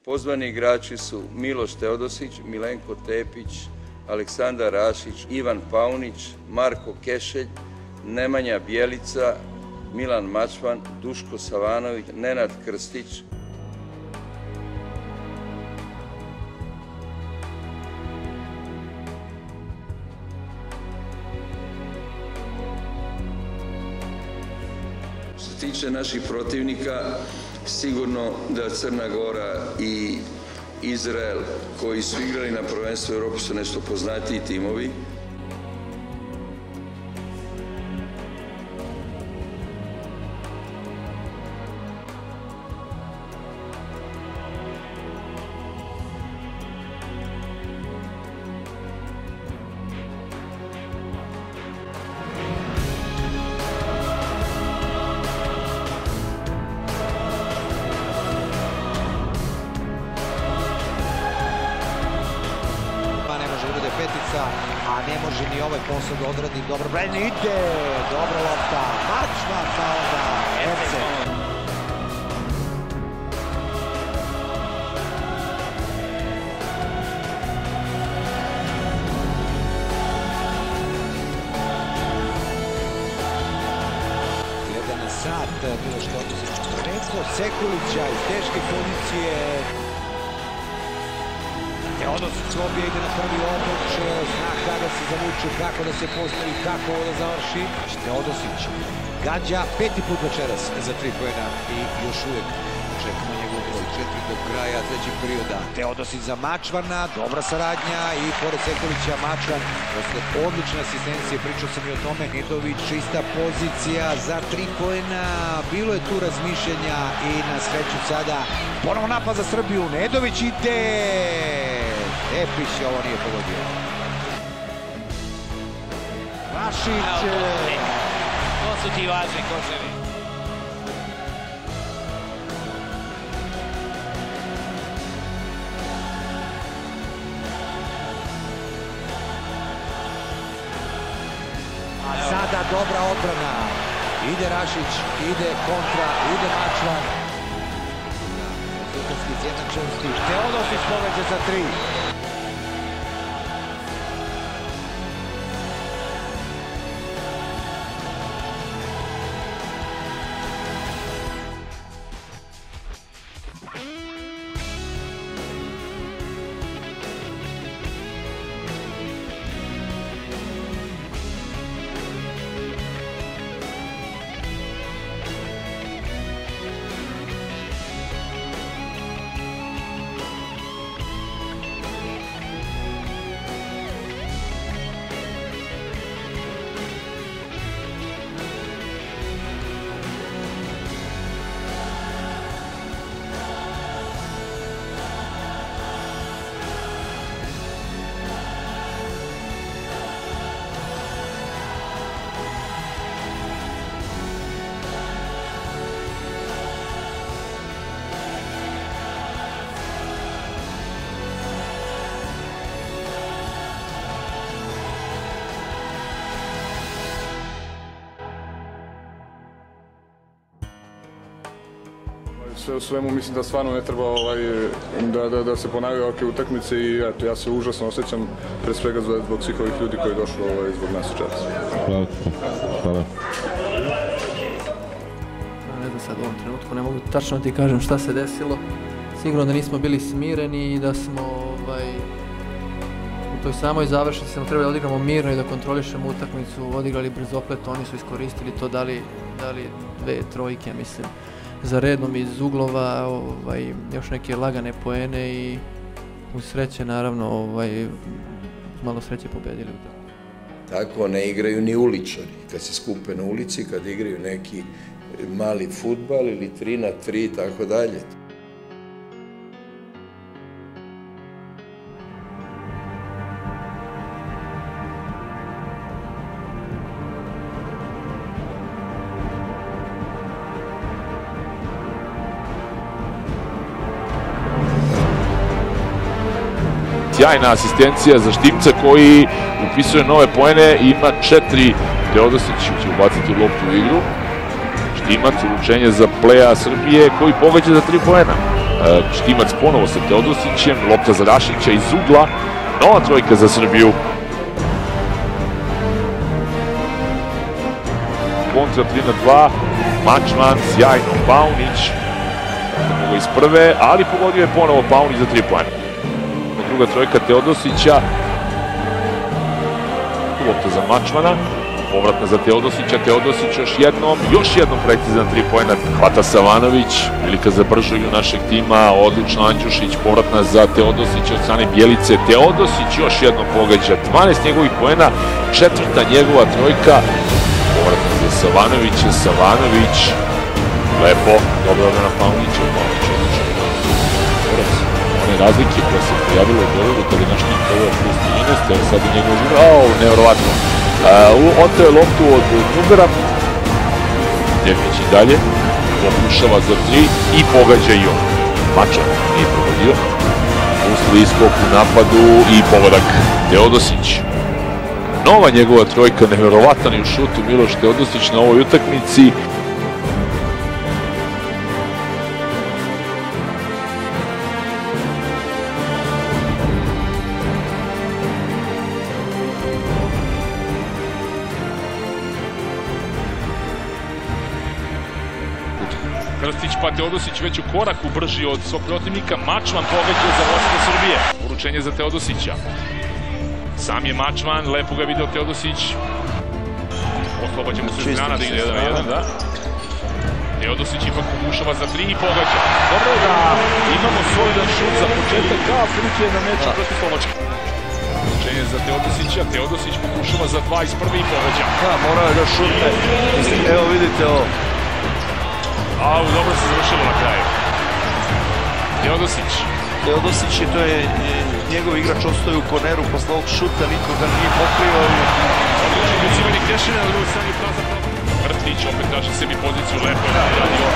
Pozvani igrači su Miloš Teodosić, Milenko Tepić, Aleksandar Rašić, Ivan Paunić, Marko Kešelj, Nemanja Bjelica, Milan Mačvan, Duško Savanović, Nenad Krstić. Što se tiče naših protivnika, sigurno da Crna Gora i Izrael, koji su igrali na prvenstvu Evrope, su nešto poznatiji timovi. Petica, a ne može ni ovaj posao da odradi. Dobro, Brajne ide, dobra lopta, Mačvan, pa onda Erce. Gleda na sat, Miloš Teodosić preko Sekulića iz teške pozicije. Teodosić dobije, ide na prvi obruč, zna kada se zavuče, kako da se postavi, kako da završi. Teodosić gađa peti put večeras za 3 poena i još uvijek čekamo njegov broj 4 do kraja trećeg perioda. Teodosić za Mačvana, dobra saradnja i pored Sekulića Mačvan. Odlične asistencije, pričao sam i o tome. Nedović, čista pozicija za 3 poena. Bilo je tu razmišljenja i na sreću sada ponovo napad za Srbiju. Nedović ide! Tepić ovo nije pogodio. Rašić! To su ti važni koševi. A sada dobra odbrana. Ide Rašić, ide kontra, ide Mačvan. Zutovski izjednačenosti. Teodosić poveće za 3. Sve u svemu mislim da stvarno ne treba da se ponavljaju ovakve utakmice i eto, ja se užasno osjećam pre svega zbog svih ovih ljudi koji je došlo zbog nas večeras. Hvala. Ne znam sad u ovom trenutku, ne mogu tačno ti kažem šta se desilo. Sigurno da nismo bili smireni i da smo u toj samoj završnici smo trebali da odigramo mirno i da kontrolišemo utakmicu, odigrali brzoplet, oni su iskoristili to, dali 2 trojke, mislim, za redom iz uglova, još neke lagane poene i uz sreće, naravno, malo sreće pobedili. Tako ne igraju ni uličari. Kad se skupe na ulici, kad igraju neki mali fudbal ili 3-3 i tako dalje. Sjajna asistencija za Štimca koji upisuje nove poene, ima 4. Teodosić će ubaciti loptu u igru. Štimac, uručenje za pleja Srbije koji pogađa za 3 poena. Štimac ponovo sa Teodosićem, lopta za Rašića iz ugla, nova trojka za Srbiju. Kontra 3-2, Mačvan, sjajno, Paunić, mogo iz prve, ali pogodio je ponovo Paunić za 3 poena. Druga trojka Teodosića, lopta za Mačvana, povratna za Teodosića, Teodosić još jednom precizan 3 poena, hvata Savanović, prilika za bržu igru našeg tima, odlično Andjušić, povratna za Teodosića od strane Bjelice, Teodosić još jednom pogađa, 12 njegovih poena, četvrta njegova trojka, povratna za Savanovića, Savanović, lepo, dobro na Paunića, one razlike koje se pojavile u Beogradu kada je naš tim proveo plus 13, evo sad je njegov igra, nevjerovatno. Oteo je loptu od Nubera, Đefić i dalje, pokušava za 3 i pogađa i on. Mačan nije pogodio, Musli iskok u napadu i pogodak Teodosić. Nova njegova trojka, nevjerovatan je u šutu Miloš Teodosić na ovoj utakmici. Krstić pa Teodosić već u koraku brži od svog protivnika. Mačvan pogađa za vodstvo Srbije. Uručenje za Teodosića. Sam je Mačvan, lepo ga video Teodosić. Oslobađa mu se strana da ide 1-1, da. Teodosić ipak pokušava za 3 i pogađa. Dobro je da imamo solidan šut za početak, kao prilike na meču protiv Slovačke. Uručenje za Teodosića, Teodosić pokušava za 2 iz prve i pogađa. Da, morao je da šutne. Evo vidite ovo. Dobro se završilo na kraju. Teodosić. Teodosić je, to je njegov igrač, ostoje u korneru posle ovog šuta, niko ga nije pokrio. Odlično ubacivanje Kešina na drugoj strani praza. Krstić opet traži sebi poziciju, lepo je radio.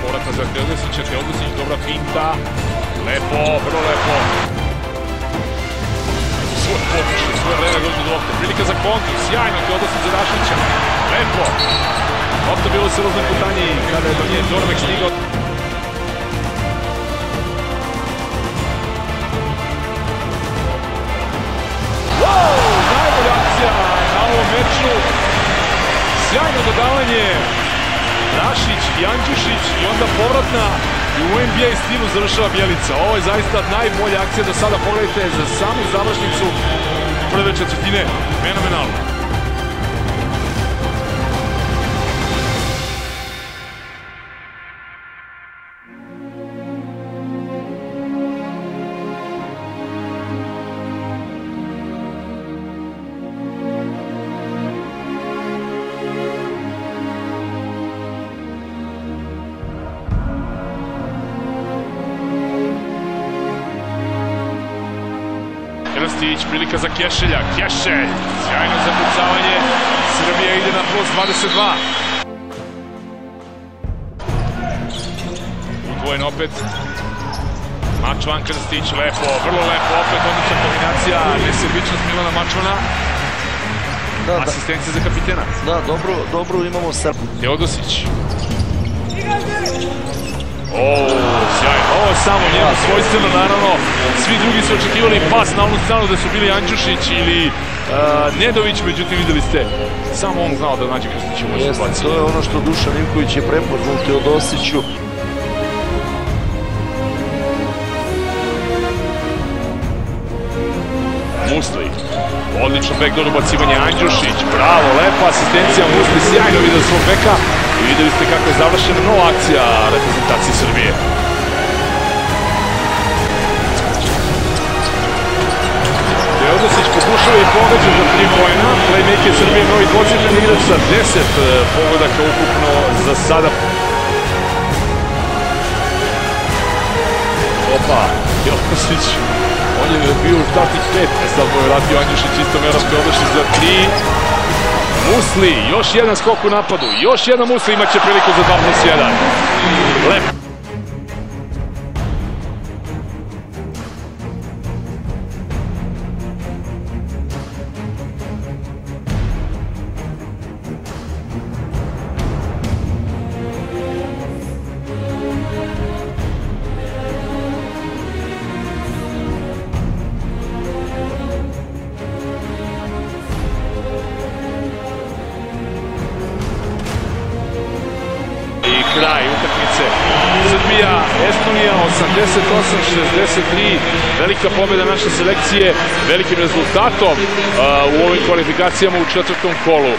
Povratna za Teodosića, Teodosić, dobra finta. Lepo, vrlo lepo. Svoj pokušaj, svoje vreme dođe do lopte. Prilika za kontru, sjajno Teodosić za Rašića. Lepo. Lopta bilo se roznoj putanji kada je do nje Dormek stigao. Najbolja akcija na ovom meču. Sjajno dodavanje. Rašić i Andjušić i onda povratna i u NBA stilu završava Bjelica. Ovo je zaista najbolja akcija do sada. Pogledajte za samu završnicu prve četvrtine. Fenomenalno. Krstić, prilika za Kešelja, Kešelj, sjajno zakucavanje, Srbija ide na plus 22. Udvojen opet, Mačvan, Krstić, lepo, vrlo lepo, opet odlična kombinacija, nesebičnost Milana Mačvana, asistencija za kapitena. Da, dobro imamo Srb. Teodosić. Sjajno, ovo je samo njemu svojstveno, naravno, svi drugi su očekivali pas na onu stranu da su bili Andjušić ili Nedović, međutim videli ste, samo on znao da nađe Krstić u ovoj situaciji. To je ono što Dušan Ivković je prepoznao u Teodosiću. Musli, odlično backdoor ubacivanje Andjušić, bravo, lepa asistencija Musli, sjajno video svog beka i videli ste kako je završena nova akcija reprezentacije Srbije. Teodosić pokušava i pogađa za 3 poena, playmaker Srbije novi dvocifren igrač sa 10 pogodaka ukupno za sada. Opa, Teodosić. On je bio u startih 5, sad mu je vratio Andjušić isto merom Teodosić za 3. Musli, još jedan skok u napadu, još jedan Musli imat će priliku za 2+1. Lepo. Estonija 88-63, velika pobjeda naše selekcije, velikim rezultatom u ovim kvalifikacijama u četvrtom kolu.